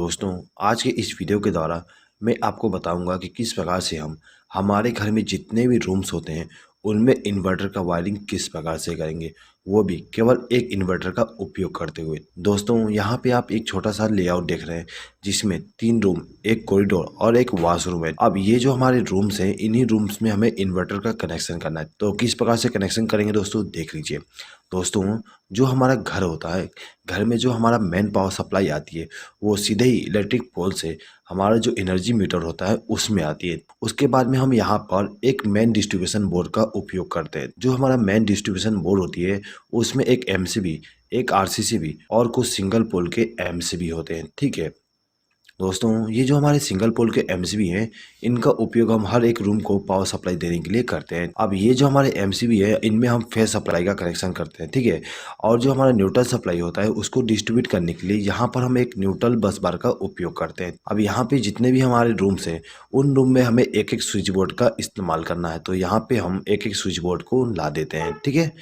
दोस्तों, आज के इस वीडियो के द्वारा मैं आपको बताऊंगा कि किस प्रकार से हम हमारे घर में जितने भी रूम्स होते हैं उनमें इन्वर्टर का वायरिंग किस प्रकार से करेंगे, वो भी केवल एक इन्वर्टर का उपयोग करते हुए। दोस्तों, यहाँ पे आप एक छोटा सा लेआउट देख रहे हैं जिसमें 3 रूम, एक कॉरिडोर और एक वॉशरूम है। अब ये जो हमारे रूम्स हैं, इन्हीं रूम्स में हमें इन्वर्टर का कनेक्शन करना है। तो किस प्रकार से कनेक्शन करेंगे दोस्तों, देख लीजिए। दोस्तों, जो हमारा घर होता है, घर में जो हमारा मेन पावर सप्लाई आती है वो सीधे ही इलेक्ट्रिक पोल से हमारा जो एनर्जी मीटर होता है उसमें आती है। उसके बाद में हम यहाँ पर एक मेन डिस्ट्रीब्यूशन बोर्ड का उपयोग करते हैं। जो हमारा मेन डिस्ट्रीब्यूशन बोर्ड होती है उसमें एक एमसीबी, एक आरसीसीबी और कुछ सिंगल पोल के एमसीबी होते हैं। ठीक है दोस्तों, ये जो हमारे सिंगल पोल के एमसीबी हैं, इनका उपयोग हम हर एक रूम को पावर सप्लाई देने के लिए करते हैं। अब ये जो हमारे एमसीबी है, इनमें हम फेस सप्लाई का कनेक्शन करते हैं। ठीक है, और जो हमारा न्यूट्रल सप्लाई होता है उसको डिस्ट्रीब्यूट करने के लिए यहाँ पर हम एक न्यूट्रल बस बार का उपयोग करते हैं। अब यहाँ पे जितने भी हमारे रूम्स हैं उन रूम में हमें एक एक स्विच बोर्ड का इस्तेमाल करना है। तो यहाँ पे हम एक एक स्विच बोर्ड को ला देते हैं। ठीक है,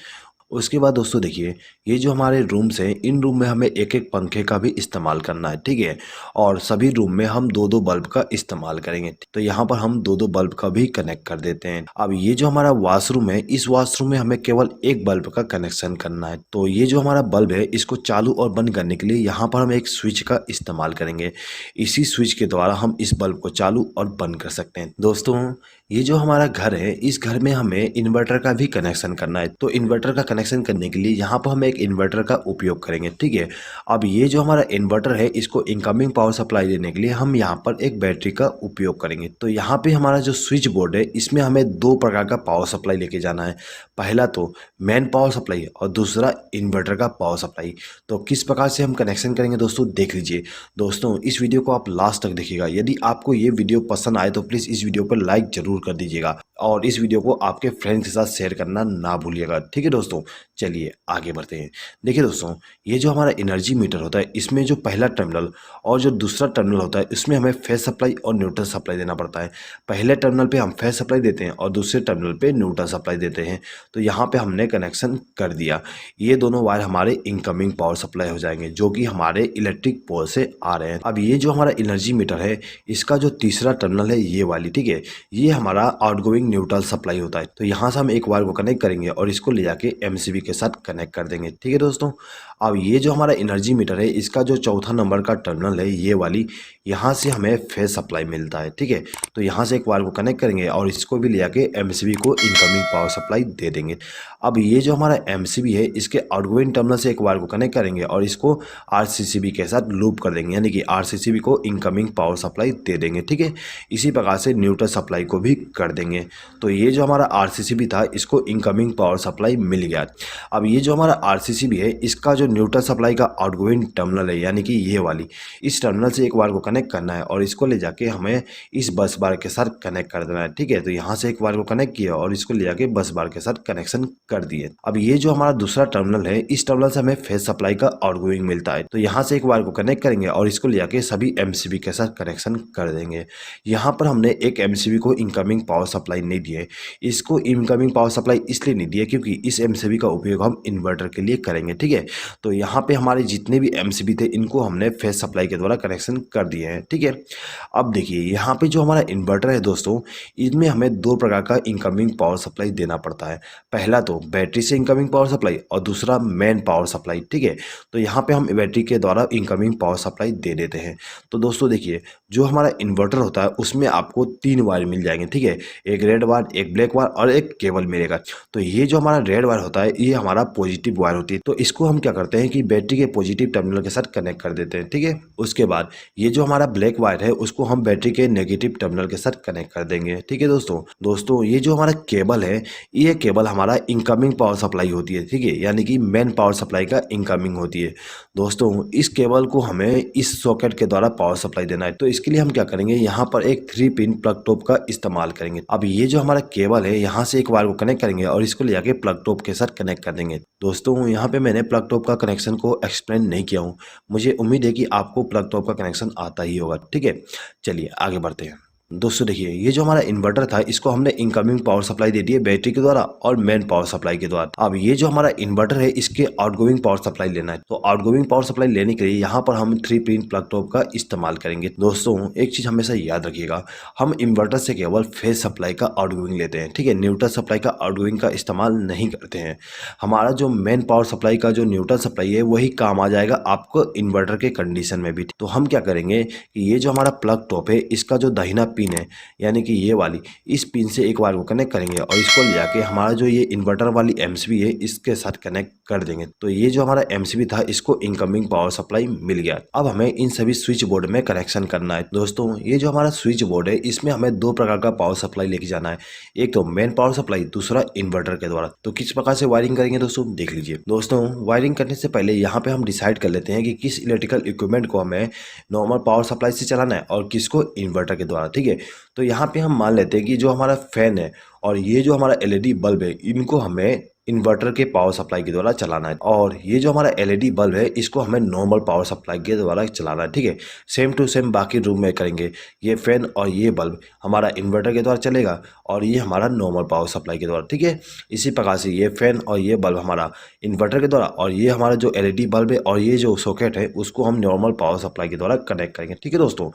उसके बाद दोस्तों देखिए, ये जो हमारे रूम्स हैं इन रूम में हमें एक एक पंखे का भी इस्तेमाल करना है। ठीक है, और सभी रूम में हम दो दो बल्ब का इस्तेमाल करेंगे। तो यहाँ पर हम दो दो बल्ब का भी कनेक्ट कर देते हैं। अब ये जो हमारा वॉशरूम है, इस वॉशरूम में हमें केवल एक बल्ब का कनेक्शन करना है। तो ये जो हमारा बल्ब है इसको चालू और बंद करने के लिए यहाँ पर हम एक स्विच का इस्तेमाल करेंगे। इसी स्विच के द्वारा हम इस बल्ब को चालू और बंद कर सकते हैं। दोस्तों, ये जो हमारा घर है, इस घर में हमें इन्वर्टर का भी कनेक्शन करना है। तो इन्वर्टर का कनेक्शन करने के लिए यहाँ पर हम एक इन्वर्टर का उपयोग करेंगे। ठीक है, अब ये जो हमारा इन्वर्टर है इसको इनकमिंग पावर सप्लाई देने के लिए हम यहाँ पर एक बैटरी का उपयोग करेंगे। तो यहाँ पे हमारा जो स्विच बोर्ड है इसमें हमें दो प्रकार का पावर सप्लाई लेके जाना है। पहला तो मेन पावर सप्लाई और दूसरा इन्वर्टर का पावर सप्लाई। तो किस प्रकार से हम कनेक्शन करेंगे दोस्तों, देख लीजिए। दोस्तों, इस वीडियो को आप लास्ट तक देखिएगा। यदि आपको ये वीडियो पसंद आए तो प्लीज़ इस वीडियो पर लाइक जरूर कर दीजिएगा और इस वीडियो को आपके फ्रेंड्स के साथ शेयर करना ना भूलिएगा। ठीक है दोस्तों, चलिए आगे बढ़ते हैं। देखिए दोस्तों, ये जो हमारा एनर्जी मीटर होता है इसमें जो पहला टर्मिनल और जो दूसरा टर्मिनल होता है इसमें हमें फेस सप्लाई और न्यूट्रल सप्लाई देना पड़ता है। पहले टर्मिनल पे हम फेस सप्लाई देते हैं और दूसरे टर्मिनल पे न्यूट्रल सप्लाई देते हैं। तो यहाँ पे हमने कनेक्शन कर दिया। ये दोनों वायर हमारे इनकमिंग पावर सप्लाई हो जाएंगे जो कि हमारे इलेक्ट्रिक पोल से आ रहे हैं। अब ये जो हमारा एनर्जी मीटर है इसका जो तीसरा टर्मिनल है ये वाली, ठीक है, ये हमारा आउटगोइंग न्यूट्रल सप्लाई होता है। तो यहाँ से हम एक वायर को कनेक्ट करेंगे और इसको ले जाके एमसीबी के साथ कनेक्ट कर देंगे। ठीक है दोस्तों, अब ये जो हमारा एनर्जी मीटर है इसका जो चौथा नंबर का टर्मिनल है ये वाली, यहाँ से हमें फेस सप्लाई मिलता है। ठीक है, तो यहाँ से एक वायर को कनेक्ट करेंगे और इसको भी ले जाके एमसीबी को इनकमिंग पावर सप्लाई दे देंगे। अब ये जो हमारा एमसीबी है इसके आउटगोइंग टर्मिनल से एक वायर को कनेक्ट करेंगे और इसको आरसीसीबी के साथ लूप कर देंगे, यानी कि आरसीसीबी को इनकमिंग पावर सप्लाई दे देंगे। ठीक है, इसी प्रकार से न्यूट्रल सप्लाई को भी कर देंगे। तो ये जो हमारा आरसीसीबी था इसको इनकमिंग पावर सप्लाई मिल गया। अब ये जो हमारा आरसीसीबी है इसका जो न्यूट्रल सप्लाई का आउटगोइंग टर्मिनल है, यानी कि ये वाली, इस टर्मिनल से एक वायर को कनेक्ट करना है और इसको ले जाके हमें इस बस बार के साथ कनेक्ट कर देना है। ठीक है, तो यहाँ से एक वायर को कनेक्ट किया और इसको ले जाके बस बार के साथ कनेक्शन कर दिए। अब ये जो हमारा दूसरा टर्मिनल है इस टर्मिनल से हमें फेस सप्लाई का आउटगोइंग मिलता है। तो यहाँ से एक वायर को कनेक्ट करेंगे और इसको ले जाके सभी एमसीबी के साथ कनेक्शन कर देंगे। यहाँ पर हमने एक एमसीबी को इनकमिंग पावर सप्लाई नहीं दी है। इसको इनकमिंग पावर सप्लाई इसलिए नहीं दी है क्योंकि इस एमसीबी का उपयोग हम इन्वर्टर के लिए करेंगे। ठीक है, तो यहाँ पे हमारे जितने भी एमसीबी थे इनको हमने फेस सप्लाई के द्वारा कनेक्शन कर दिए हैं। ठीक है, अब देखिए यहाँ पे जो हमारा इन्वर्टर है दोस्तों, इसमें हमें दो प्रकार का इनकमिंग पावर सप्लाई देना पड़ता है। पहला तो बैटरी से इनकमिंग पावर सप्लाई और दूसरा मेन पावर सप्लाई। ठीक है, तो यहाँ पे हम बैटरी के द्वारा इनकमिंग पावर सप्लाई दे देते हैं। तो दोस्तों देखिए, जो हमारा इन्वर्टर होता है उसमें आपको 3 वायर मिल जाएंगे। ठीक है, एक रेड वायर, एक ब्लैक वायर और एक केबल मिलेगा। तो ये जो हमारा रेड वायर होता है ये हमारा पॉजिटिव वायर होती है। तो इसको हम क्या करते हैं कि बैटरी के पॉजिटिव टर्मिनल के साथ कनेक्ट कर देते हैं। ठीक है, उसके बाद ये जो हमारा ब्लैक वायर है उसको हम बैटरी के नेगेटिव टर्मिनल के साथ कनेक्ट कर देंगे। ठीक है दोस्तों, ये जो हमारा केबल है ये केबल हमारा इनकमिंग पावर सप्लाई होती है। ठीक है, यानी कि मेन पावर सप्लाई का इनकमिंग होती है। दोस्तों, इस केबल को हमें इस सॉकेट के द्वारा पावर सप्लाई देना है। तो इसके लिए हम क्या करेंगे, यहाँ पर एक 3 पिन प्लग टॉप का इस्तेमाल करेंगे। अब ये जो हमारा केबल है यहाँ से एक वायर को कनेक्ट करेंगे और इसको ले जाके प्लग टॉप के साथ कनेक्ट कर देंगे। दोस्तों, यहाँ पे मैंने प्लग टॉप का कनेक्शन को एक्सप्लेन नहीं किया हूँ। मुझे उम्मीद है कि आपको प्लग टॉप का कनेक्शन आता ही होगा। ठीक है, चलिए आगे बढ़ते हैं। दोस्तों देखिए, ये जो हमारा इन्वर्टर था इसको हमने इनकमिंग पावर सप्लाई दे दी है बैटरी के द्वारा और मेन पावर सप्लाई के द्वारा। अब ये जो हमारा इन्वर्टर है इसके आउटगोइंग पावर सप्लाई लेना है, तो आउटगोइंग पावर सप्लाई लेने के लिए यहाँ पर हम 3 पिन प्लग टॉप का इस्तेमाल करेंगे। दोस्तों एक चीज हमेशा याद रखिएगा, हम इन्वर्टर से केवल फेज सप्लाई का आउटगोइंग लेते हैं, ठीक है, न्यूट्रल सप्लाई का आउटगोइंग का इस्तेमाल नहीं करते हैं। हमारा जो मेन पावर सप्लाई का जो न्यूट्रल सप्लाई है वही काम आ जाएगा आपको इन्वर्टर के कंडीशन में भी। तो हम क्या करेंगे कि ये जो हमारा प्लग टॉप है इसका जो दाहिना पिन है यानी कि ये वाली, इस पिन से एक बार को कनेक्ट करेंगे और इसको ले जाके हमारा जो ये इन्वर्टर वाली एमसीबी है इसके साथ कनेक्ट कर देंगे। तो ये जो हमारा एमसीबी था इसको इनकमिंग पावर सप्लाई मिल गया। अब हमें इन सभी स्विच बोर्ड में कनेक्शन करना है। दोस्तों ये जो हमारा स्विच बोर्ड है इसमें हमें 2 प्रकार का पावर सप्लाई लेके जाना है, एक तो मेन पावर सप्लाई, दूसरा इन्वर्टर के द्वारा। तो किस प्रकार से वायरिंग करेंगे दोस्तों देख लीजिए। दोस्तों वायरिंग करने से पहले यहाँ पे हम डिसाइड कर लेते हैं कि किस इलेक्ट्रिकल इक्विपमेंट को हमें नॉर्मल पावर सप्लाई से चलाना है और किसको इन्वर्टर के द्वारा, ठीक है। तो यहाँ पे हम मान लेते हैं कि जो हमारा फैन है और ये जो हमारा एलईडी बल्ब है इनको हमें इन्वर्टर के पावर सप्लाई के द्वारा चलाना है, और ये जो हमारा एलईडी बल्ब है इसको हमें नॉर्मल पावर सप्लाई के द्वारा चलाना है, ठीक है। सेम टू सेम बाकी रूम में करेंगे। ये फैन और ये बल्ब हमारा इन्वर्टर के द्वारा चलेगा और ये हमारा नॉर्मल पावर सप्लाई के द्वारा, ठीक है। इसी प्रकार से ये फैन और ये बल्ब हमारा इन्वर्टर के द्वारा और ये हमारा जो एलईडी बल्ब है और ये जो सॉकेट है उसको हम नॉर्मल पावर सप्लाई के द्वारा कनेक्ट करेंगे, ठीक है दोस्तों।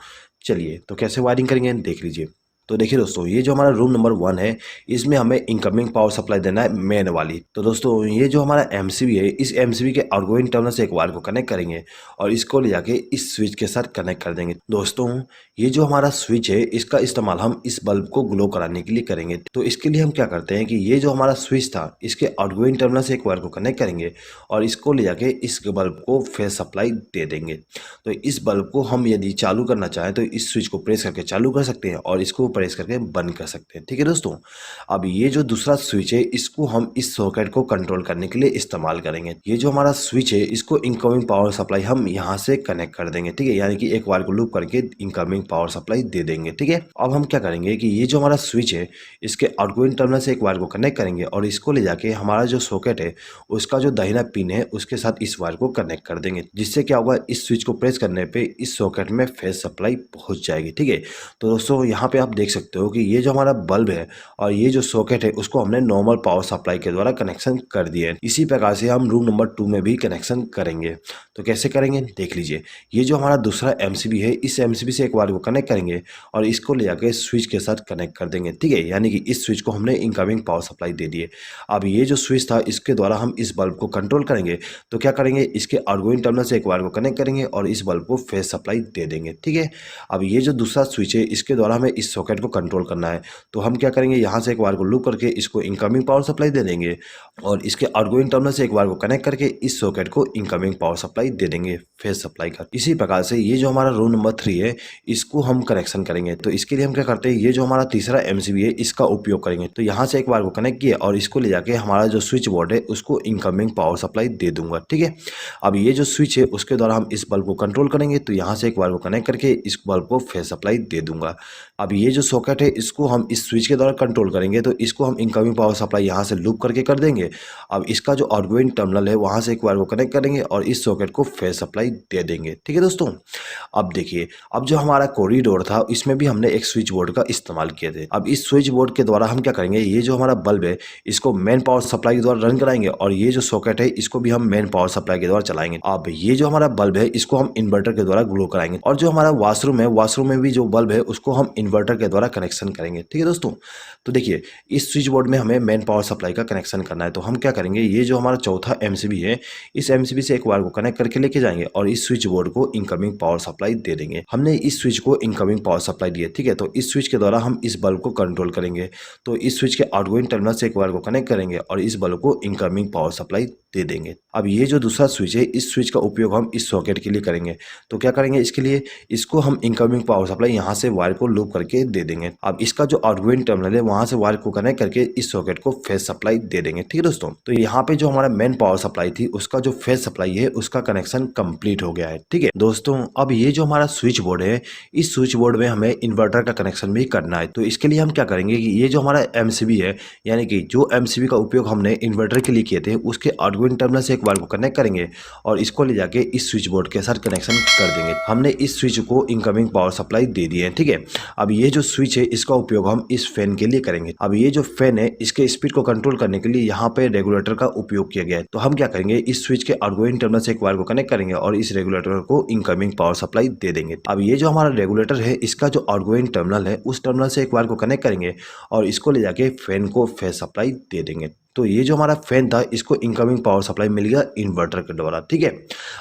चलिए तो कैसे वायरिंग करेंगे देख लीजिए। तो देखिए दोस्तों, ये जो हमारा रूम नंबर 1 है इसमें हमें इनकमिंग पावर सप्लाई देना है मेन वाली। तो दोस्तों ये जो हमारा एमसीबी है इस एमसीबी के आउटगोइंग टर्मिनल से एक वायर को कनेक्ट करेंगे और इसको ले जाके इस स्विच के साथ कनेक्ट कर देंगे। दोस्तों ये जो हमारा स्विच है इसका इस्तेमाल हम इस बल्ब को ग्लो कराने के लिए करेंगे। तो इसके लिए हम क्या करते हैं कि ये जो हमारा स्विच था इसके आउटगोइंग टर्मिनल से एक वायर को कनेक्ट करेंगे और इसको ले जाके इस बल्ब को फेज सप्लाई दे देंगे। तो इस बल्ब को हम यदि चालू करना चाहें तो इस स्विच को प्रेस करके चालू कर सकते हैं और इसको प्रेस करके बंद कर सकते हैं, ठीक है दोस्तों। अब ये जो दूसरा स्विच है इसको हम इस सॉकेट को कंट्रोल करने के लिए इस्तेमाल करेंगे। ये जो हमारा स्विच है इसको इनकमिंग पावर सप्लाई हम यहाँ से कनेक्ट कर देंगे, ठीक है, यानी कि एक वायर को लूप करके इनकमिंग पावर सप्लाई दे देंगे, ठीक है। अब हम क्या करेंगे कि ये जो हमारा स्विच है इसके आउटगोइंग टर्मिनल से एक वायर को कनेक्ट करेंगे और इसको ले जाके हमारा जो सॉकेट है उसका जो दाहिना पिन है उसके साथ इस वायर को कनेक्ट कर देंगे, जिससे क्या होगा इस स्विच को प्रेस करने पे इस सॉकेट में फेज सप्लाई पहुंच जाएगी, ठीक है। तो दोस्तों यहाँ पे आप देख सकते हो कि ये जो हमारा बल्ब है और ये जो सॉकेट है उसको हमने नॉर्मल पावर सप्लाई के द्वारा कनेक्शन कर दिया है। इसी प्रकार से हम रूम नंबर 2 में भी कनेक्शन करेंगे। तो कैसे करेंगे देख लीजिए। ये जो हमारा दूसरा एमसीबी है इस एमसीबी से एक वायर को कनेक्ट करेंगे और इसको ले जाकर स्विच के साथ कनेक्ट कर देंगे, ठीक है, यानी कि इस स्विच को हमने इनकमिंग पावर सप्लाई दे दी है। अब ये जो स्विच था इसके द्वारा हम इस बल्ब को कंट्रोल करेंगे। तो क्या करेंगे, इसके आउटगोइंग टर्मिनल से एक वायर को कनेक्ट करेंगे और इस बल्ब को फेज सप्लाई दे देंगे, ठीक है। अब ये जो दूसरा स्विच है इसके द्वारा हमें इस सॉकेट को कंट्रोल करना है। तो हम क्या करेंगे, यहाँ से एक वायर को लूप करके इसको इनकमिंग पावर सप्लाई दे देंगे और इसके आउटगोइंग टर्मिनल से एक वायर को कनेक्ट करके इस सॉकेट को इनकमिंग पावर सप्लाई दे देंगे फेज सप्लाई का। इसी प्रकार से ये जो हमारा रूम नंबर 3 है इसको हम कनेक्शन करेंगे। तो इसके लिए हम क्या करते हैं, ये जो हमारा तीसरा एमसीबी है इसका उपयोग करेंगे। तो यहाँ से एक वायर को कनेक्ट किया और इसको ले जाके हमारा जो स्विच बोर्ड है उसको इनकमिंग पावर सप्लाई दे दूंगा, ठीक है। अब ये जो स्विच है उसके द्वारा हम इस बल्ब को कंट्रोल करेंगे। तो यहाँ से एक वायर को कनेक्ट करके इस बल्ब को फेज सप्लाई दे दूंगा। अब ये जो सॉकेट है इसको हम इस स्विच के द्वारा कंट्रोल करेंगे। तो इसको हम इनकमिंग पावर सप्लाई यहाँ से लूप करके कर देंगे। अब इसका जो आउटगोइंग टर्मिनल है वहाँ से एक वायर को कनेक्ट करेंगे और इस सॉकेट को फेज सप्लाई दे देंगे, ठीक है दोस्तों। अब देखिए, अब जो हमारा कॉरिडोर था इसमें भी हमने एक स्विच बोर्ड का इस्तेमाल किए थे। अब इस स्विच बोर्ड के द्वारा हम क्या करेंगे, ये जो हमारा बल्ब है इसको मेन पावर सप्लाई के द्वारा रन कराएंगे और ये जो सॉकेट है इसको भी हम मेन पावर सप्लाई के द्वारा चलाएंगे। अब ये जो हमारा बल्ब है इसको हम इन्वर्टर के द्वारा ग्लो कराएंगे और जो हमारा वॉशरूम है वॉशरूम में भी जो बल्ब है उसको हम इन्वर्टर के द्वारा कनेक्शन करेंगे, ठीक है दोस्तों। तो देखिए, इस स्विच बोर्ड में हमें मेन पावर सप्लाई का कनेक्शन करना है। तो हम क्या करेंगे, ये जो हमारा चौथा एमसीबी है इस एमसीबी से एक वायर को कनेक्ट करके लेके जाएंगे और इस स्विच बोर्ड को इनकमिंग पावर सप्लाई दे देंगे। हमने इस स्विच को इनकमिंग पावर सप्लाई दी है, ठीक है। तो इस स्विच के द्वारा हम इस बल्ब को कंट्रोल करेंगे। तो इस स्विच के आउटगोइंग टर्मिनल से एक वायर को कनेक्ट करेंगे और इस बल्ब को इनकमिंग पावर सप्लाई दे देंगे। अब ये जो दूसरा स्विच है इस स्विच का उपयोग हम इस सॉकेट के लिए करेंगे। तो क्या करेंगे, इसके लिए इसको हम इनकमिंग पावर सप्लाई यहाँ से वायर को लूप करके दे देंगे। अब इसका जो आउटगोइंग टर्मिनल है वहां से वायर को कनेक्ट करके इस सॉकेट को फेज सप्लाई दे देंगे, ठीक है दोस्तों। तो यहाँ पे जो हमारा मेन पावर सप्लाई थी उसका जो फेज सप्लाई है उसका कनेक्शन कंप्लीट हो गया है, ठीक है दोस्तों। अब ये जो हमारा स्विच बोर्ड है इस स्विच बोर्ड में हमें इन्वर्टर का कनेक्शन भी करना है। तो इसके लिए हम क्या करेंगे कि ये जो हमारा एमसीबी है यानी कि जो एमसीबी का उपयोग हमने इन्वर्टर के लिए किए थे उसके आउटगोइंग आउटगोइंग टर्मिनल से एक वायर को कनेक्ट करेंगे और इसको ले जाके इस स्विच बोर्ड के साथ कनेक्शन कर देंगे। हमने इस स्विच को इनकमिंग पावर सप्लाई दे दी है, ठीक है। अब ये जो स्विच है इसका उपयोग हम इस फैन के लिए करेंगे। अब ये जो फैन है इसके स्पीड को कंट्रोल करने के लिए यहाँ पे रेगुलेटर का उपयोग किया गया है। तो हम क्या करेंगे, इस स्विच के आउटगोइंग टर्मिनल से एक वायर को कनेक्ट करेंगे और इस रेगुलेटर को इनकमिंग पावर सप्लाई दे देंगे। अब ये जो हमारा रेगुलेटर है इसका जो आउटगोइंग टर्मिनल है उस टर्मिनल से एक वायर को कनेक्ट करेंगे और इसको ले जाके फैन को फेस सप्लाई दे देंगे। तो ये जो हमारा फैन था इसको इनकमिंग पावर सप्लाई मिल गया इन्वर्टर के द्वारा, ठीक है।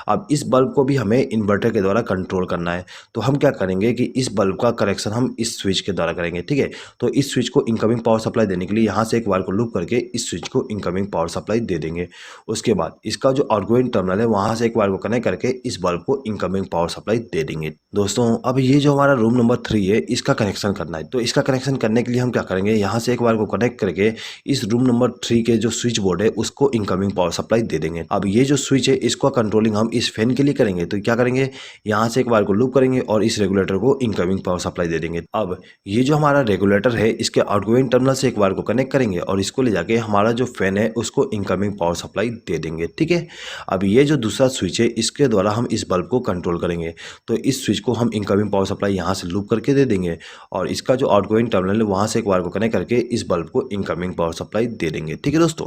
अब इस बल्ब को भी हमें इन्वर्टर के द्वारा कंट्रोल करना है। तो हम क्या करेंगे कि इस बल्ब का कनेक्शन हम इस स्विच के द्वारा करेंगे, ठीक है। तो इस स्विच को इनकमिंग पावर सप्लाई देने के लिए यहाँ से एक वायर को लूप करके इस स्विच को इनकमिंग पावर सप्लाई दे देंगे। उसके बाद इसका जो आउटगोइंग टर्मिनल है वहाँ से एक वायर को कनेक्ट करके इस बल्ब को इनकमिंग पावर सप्लाई दे देंगे। दोस्तों अब ये जो हमारा रूम नंबर 3 है इसका कनेक्शन करना है। तो इसका कनेक्शन करने के लिए हम क्या करेंगे, यहाँ से एक वायर को कनेक्ट करके इस रूम नंबर 3 के जो स्विच बोर्ड है उसको इनकमिंग पावर सप्लाई दे देंगे। अब ये जो स्विच है इसको कंट्रोलिंग हम इस फैन के लिए करेंगे। तो क्या करेंगे, यहाँ से एक वायर को लूप करेंगे और इस रेगुलेटर को इनकमिंग पावर सप्लाई दे देंगे। अब ये जो हमारा रेगुलेटर है इसके आउटगोइंग टर्मिनल से एक वायर को कनेक्ट करेंगे और इसको ले जाके हमारा जो फैन है उसको इनकमिंग पावर सप्लाई दे देंगे, ठीक है। अब ये जो दूसरा स्विच है इसके द्वारा हम इस बल्ब को कंट्रोल करेंगे। तो इस स्विच को हम इनकमिंग पावर सप्लाई यहाँ से लूप करके दे देंगे और इसका जो आउटगोइंग टर्मिनल है वहाँ से एक वायर को कनेक्ट करके इस बल्ब को इनकमिंग पावर सप्लाई दे देंगे, ठीक है दोस्तों।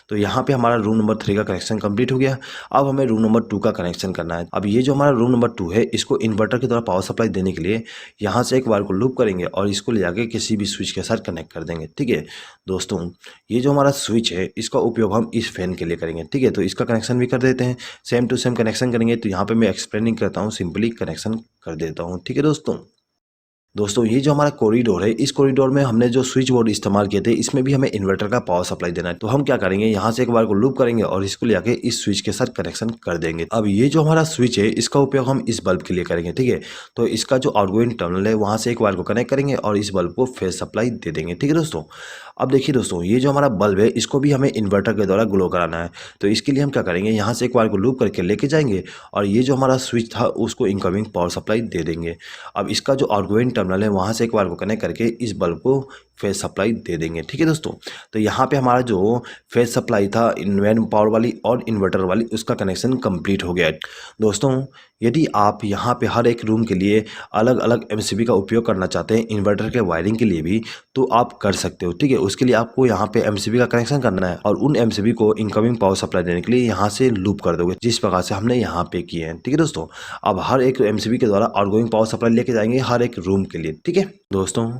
तो यहाँ पे हमारा रूम नंबर 3 का कनेक्शन कंप्लीट हो गया। अब हमें रूम नंबर 2 का कनेक्शन करना है। अब ये जो हमारा रूम नंबर 2 है इसको इन्वर्टर के द्वारा पावर सप्लाई देने के लिए यहाँ से एक वायर को लूप करेंगे और इसको ले जाके किसी भी स्विच के साथ कनेक्ट कर देंगे, ठीक है दोस्तों। ये जो हमारा स्विच है इसका उपयोग हम इस फैन के लिए करेंगे, ठीक है। तो इसका कनेक्शन भी कर देते हैं, सेम टू सेम कनेक्शन करेंगे। तो यहाँ पे मैं एक्सप्लेनिंग करता हूँ, सिंपली कनेक्शन कर देता हूँ, ठीक है दोस्तों ये जो हमारा कॉरिडोर है इस कॉरिडोर में हमने जो स्विच बोर्ड इस्तेमाल किए थे इसमें भी हमें इन्वर्टर का पावर सप्लाई देना है। तो हम क्या करेंगे, यहाँ से एक बार को लूप करेंगे और इसको ले जाके इस स्विच के साथ कनेक्शन कर देंगे। अब ये जो हमारा स्विच है इसका उपयोग हम इस बल्ब के लिए करेंगे, ठीक है। तो इसका जो आउटगोइंग टर्मिनल है वहाँ से एक वायर को कनेक्ट करेंगे और इस बल्ब को फेस सप्लाई दे देंगे, ठीक है दोस्तों। अब देखिए दोस्तों ये जो हमारा बल्ब है इसको भी हमें इन्वर्टर के द्वारा ग्लो कराना है। तो इसके लिए हम क्या करेंगे, यहाँ से एक वायर को लूप करके लेके जाएंगे और ये जो हमारा स्विच था उसको इनकमिंग पावर सप्लाई दे देंगे। अब इसका जो आउटगोइंग टर्मिनल है वहाँ से एक वायर को कनेक्ट करके इस बल्ब को फेस सप्लाई दे देंगे, ठीक है दोस्तों। तो यहाँ पे हमारा जो फेस सप्लाई था इनवैन पावर वाली और इन्वर्टर वाली उसका कनेक्शन कंप्लीट हो गया है। दोस्तों यदि आप यहाँ पे हर एक रूम के लिए अलग अलग एमसीबी का उपयोग करना चाहते हैं इन्वर्टर के वायरिंग के लिए भी तो आप कर सकते हो, ठीक है। उसके लिए आपको यहाँ पे एमसीबी का कनेक्शन करना है और उन एमसीबी को इनकमिंग पावर सप्लाई देने के लिए यहाँ से लूप कर दोगे जिस प्रकार से हमने यहाँ पे किए हैं, ठीक है दोस्तों। अब हर एक एमसीबी के द्वारा आउटगोइंग पावर सप्लाई लेके जाएंगे हर एक रूम के लिए, ठीक है दोस्तों।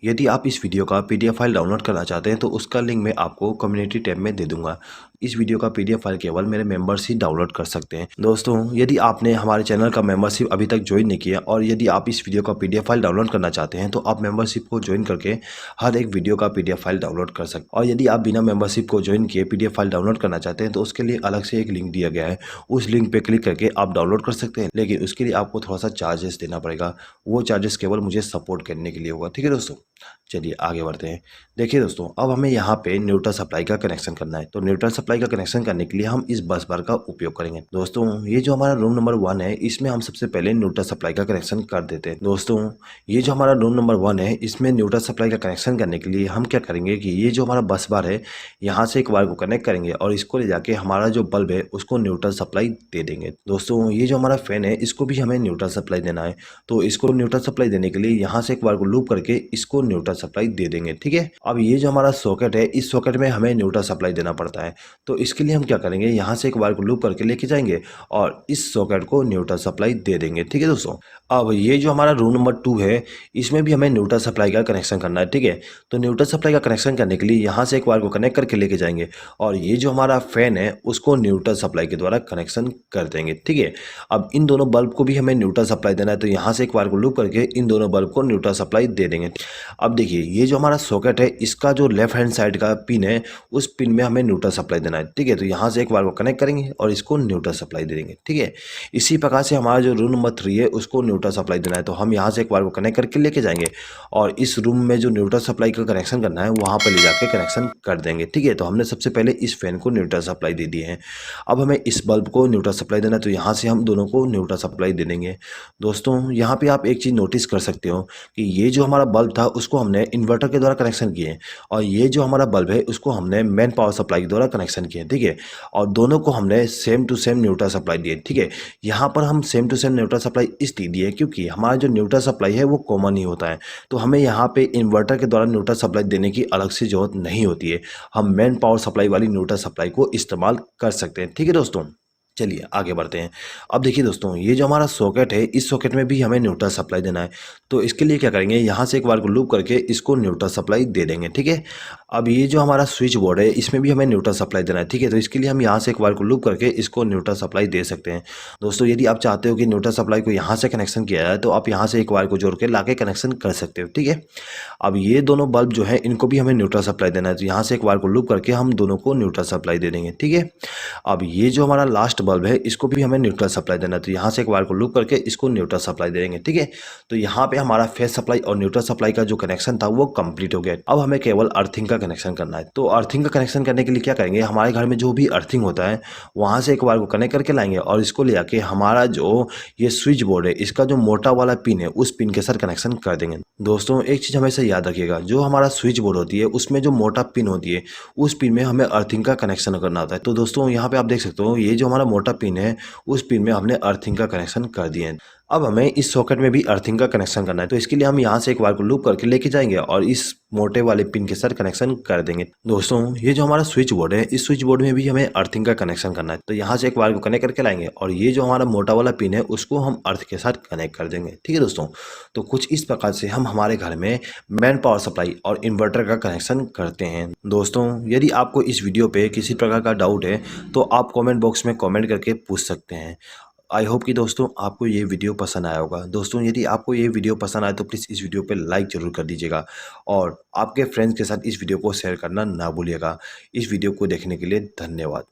यदि आप इस वीडियो का पीडीएफ फाइल डाउनलोड करना चाहते हैं तो उसका लिंक मैं आपको कम्युनिटी टैब में दे दूंगा। इस वीडियो का पीडीएफ फाइल केवल मेरे मेंबर्स ही डाउनलोड कर सकते हैं। दोस्तों यदि आपने हमारे चैनल का मेंबरशिप अभी तक ज्वाइन नहीं किया और यदि आप इस वीडियो का पीडीएफ फाइल डाउनलोड करना चाहते हैं तो आप मेंबरशिप को ज्वाइन करके हर एक वीडियो का पीडीएफ फाइल डाउनलोड कर सकते हैं। और यदि आप बिना मेंबरशिप को ज्वाइन किए पीडीएफ फाइल डाउनलोड करना चाहते हैं तो उसके लिए अलग से एक लिंक दिया गया है, उस लिंक पे क्लिक करके आप डाउनलोड कर सकते हैं। लेकिन उसके लिए आपको थोड़ा सा चार्जेस देना पड़ेगा, वो चार्जेस केवल मुझे सपोर्ट करने के लिए होगा, ठीक है दोस्तों। चलिए आगे बढ़ते हैं। देखिए दोस्तों अब हमें यहाँ पे न्यूट्रल सप्लाई का कनेक्शन करना है। तो न्यूट्रल सप्लाई का कनेक्शन करने के लिए हम इस बस बार का उपयोग करेंगे। दोस्तों ये जो हमारा रूम नंबर 1 है इसमें हम सबसे पहले न्यूट्रल सप्लाई का कनेक्शन कर देते हैं। दोस्तों ये जो हमारा रूम नंबर 1 है इसमें न्यूट्रल सप्लाई का कनेक्शन करने के लिए हम क्या करेंगे कि ये जो हमारा बस बार है यहाँ से एक वायर को कनेक्ट करेंगे और इसको ले जाके हमारा जो बल्ब है उसको न्यूट्रल सप्लाई दे देंगे। दोस्तों ये जो हमारा फैन है इसको भी हमें न्यूट्रल सप्लाई देना है। तो इसको न्यूट्रल सप्लाई देने के लिए यहाँ से एक वायर को लूप करके इसको न्यूट्रल सप्लाई दे देंगे, ठीक है। अब ये जो हमारा सॉकेट है इस सॉकेट में हमें न्यूट्रल सप्लाई देना पड़ता है। तो इसके लिए हम क्या करेंगे, यहाँ से एक वायर को लूप करके लेके जाएंगे और इस सॉकेट को न्यूट्रल सप्लाई दे देंगे, ठीक है दोस्तों। अब ये जो हमारा रूम नंबर 2 है इसमें भी हमें न्यूट्रल सप्लाई का कनेक्शन करना है, ठीक है। तो न्यूट्रल सप्लाई का कनेक्शन करने के लिए यहाँ से एक वायर को कनेक्ट करके लेके जाएंगे और ये जो हमारा फैन है उसको न्यूट्रल सप्लाई के द्वारा कनेक्शन कर देंगे, ठीक है। अब इन दोनों बल्ब को भी हमें न्यूट्रल सप्लाई देना है। तो यहाँ से एक वायर को लूप करके इन दोनों बल्ब को न्यूट्रल सप्लाई दे देंगे। अब देखिए ये जो हमारा सॉकेट है इसका जो लेफ्ट हैंड साइड का पिन है उस पिन में हमें न्यूट्रल सप्लाई देना है, ठीक है। तो यहाँ से एक वायर को कनेक्ट करेंगे और इसको न्यूट्रल सप्लाई दे देंगे, ठीक है। इसी प्रकार से हमारा जो रूम नंबर 3 है उसको न्यूट्रल न्यूट्रल सप्लाई देना है तो हम यहाँ से एक वायर को कनेक्ट करके लेके जाएंगे और इस रूम में जो न्यूट्रल सप्लाई का कनेक्शन करना है वहाँ पर ले जाके कनेक्शन कर देंगे। ठीक है, तो हमने सबसे पहले इस फैन को न्यूट्रल सप्लाई दे दिए हैं। अब हमें इस बल्ब को न्यूट्रल सप्लाई देना है तो यहाँ से हम दोनों को न्यूट्रल सप्लाई दे देंगे। दोस्तों यहाँ पे आप एक चीज़ नोटिस कर सकते हो कि ये जो हमारा बल्ब था उसको हमने इन्वर्टर के द्वारा कनेक्शन किए और ये जो हमारा बल्ब है उसको हमने मेन पावर सप्लाई के द्वारा कनेक्शन किए। ठीक है, और दोनों को हमने same to same neutral supply दिए। ठीक है, यहाँ पर हम same to same neutral supply इसलिए दिए क्योंकि हमारा जो न्यूट्रल सप्लाई है वो कॉमन ही होता है, तो हमें यहाँ पे इन्वर्टर के द्वारा न्यूट्रल सप्लाई देने की अलग से जरूरत नहीं होती है। हम मेन पावर सप्लाई वाली न्यूट्रल सप्लाई को इस्तेमाल कर सकते हैं। ठीक है दोस्तों, चलिए आगे बढ़ते हैं। अब देखिए दोस्तों, ये जो हमारा सॉकेट है इस सॉकेट में भी हमें न्यूट्रल सप्लाई देना है, तो इसके लिए क्या करेंगे, यहाँ से एक बार को लूप करके इसको न्यूट्रल सप्लाई दे देंगे। ठीक है, अब ये जो हमारा स्विच बोर्ड है इसमें भी हमें न्यूट्रल सप्लाई देना है। ठीक है, तो इसके लिए हम यहाँ से एक बार को लूप करके इसको न्यूट्रल सप्लाई दे सकते हैं। दोस्तों यदि आप चाहते हो कि न्यूट्रल सप्लाई को यहाँ से कनेक्शन किया जाए तो आप यहाँ से एक वायर को जोड़ के ला के कनेक्शन कर सकते हो। ठीक है, अब ये दोनों बल्ब जो है इनको भी हमें न्यूट्रल सप्लाई देना है, तो यहाँ से एक वायर को लूप करके हम दोनों को न्यूट्रल सप्लाई दे देंगे। ठीक है, अब ये जो हमारा लास्ट बल्ब है इसको भी हमें न्यूट्रल सप्लाई देना है, तो यहाँ से एक वायर को लूप करके इसको न्यूट्रल सप्लाई दे देंगे। ठीक है, तो यहाँ पे हमारा फेस सप्लाई और न्यूट्रल सप्लाई का जो कनेक्शन था वो कंप्लीट हो गया। अब हमें केवल अर्थिंग का कनेक्शन करना है, तो अर्थिंग का कनेक्शन करने के लिए क्या करेंगे, हमारे घर में जो भी अर्थिंग होता है वहाँ से एक वायर को कनेक्ट करके लाएंगे और इसको ले आके हमारा जो ये स्विच बोर्ड है इसका जो मोटा वाला पिन है उस पिन के साथ कनेक्शन कर देंगे। दोस्तों एक चीज़ हमेशा याद रखिएगा, जो हमारा स्विच बोर्ड होती है उसमें जो मोटा पिन होती है उस पिन में हमें अर्थिंग का कनेक्शन करना होता है। तो दोस्तों यहाँ पे आप देख सकते हो ये जो हमारा मोटा पिन है उस पिन में हमने अर्थिंग का कनेक्शन कर दिए हैं। अब हमें इस सॉकेट में भी अर्थिंग का कनेक्शन करना है, तो इसके लिए हम यहाँ से एक वायर को लूप करके लेके जाएंगे और इस मोटे वाले पिन के साथ कनेक्शन कर देंगे। दोस्तों ये जो हमारा स्विच बोर्ड है इस स्विच बोर्ड में भी हमें अर्थिंग का कनेक्शन करना है, तो यहाँ से एक वायर को कनेक्ट करके लाएंगे और ये जो हमारा मोटा वाला पिन है उसको हम अर्थ के साथ कनेक्ट कर देंगे। ठीक है दोस्तों, तो कुछ इस प्रकार से हम हमारे घर में मेन पावर सप्लाई और इन्वर्टर का कनेक्शन करते हैं। दोस्तों यदि आपको इस वीडियो पे किसी प्रकार का डाउट है तो आप कमेंट बॉक्स में कमेंट करके पूछ सकते हैं। आई होप कि दोस्तों आपको ये वीडियो पसंद आया होगा। दोस्तों यदि आपको ये वीडियो पसंद आए तो प्लीज़ इस वीडियो पे लाइक ज़रूर कर दीजिएगा और आपके फ्रेंड्स के साथ इस वीडियो को शेयर करना ना भूलिएगा। इस वीडियो को देखने के लिए धन्यवाद।